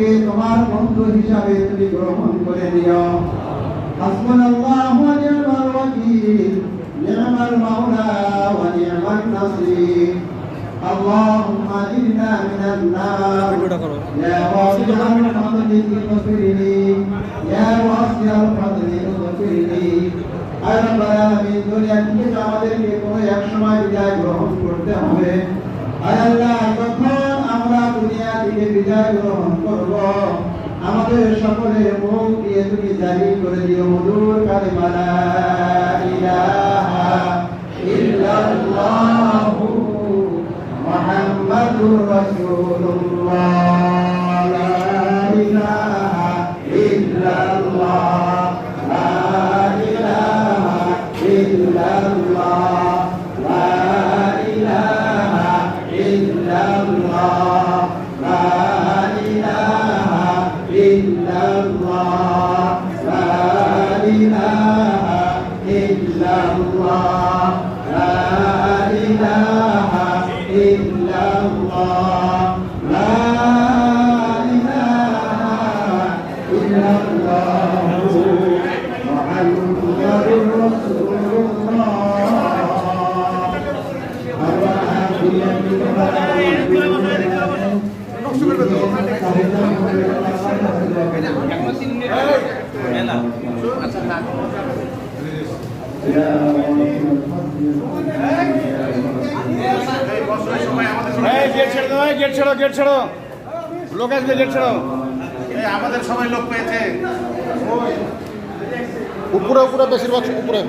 আমাদেরকে তোমার বন্ধু হিসাবে তুমি গ্রহণ করে নিও। হাসবুনাল্লাহু ওয়া নি'মাল ওয়াকিল, নি'মাল মাওলা ওয়া নি'মান নাসির। اللهم اجرنا من النار يا واسع الفضل اغفر لي يا واسع الفضل اغفر لي। আয় রব্বুল আলামিন, দুনিয়া থেকে আমাদেরকে কোনো এক সময় বিদায় গ্রহণ করতে হবে। আয় আল্লাহ, যখন আমরা দুনিয়া থেকে বিদায় গ্রহণ করব, আমাদের সকলের মুখ দিয়ে তুমি জারি করে দিও মধুর কালিমা লা ইলাহা ইল্লাল্লাহু মুহাম্মাদুর রাসূলুল্লাহ। লা ইলাহা ইল্লাল্লাহ, লা ইলাহা ইল্লাল্লাহ, লা ইলাহা ইল্লাল্লাহ, লা ইলাহা ইল্লাল্লাহ, লা ইলাহা ইল্লাল্লাহ, লা ইলাহা ইল্লাল্লাহ, লা ইলাহা ইল্লাল্লাহ মুহাম্মাদুর রাসূলুল্লাহ। গেট ছাড়ো, লোক আসবে, গেট ছাড়ো। আমাদের সবাই লোক পেয়েছে। উপরে বেশিরভাগ উপরে।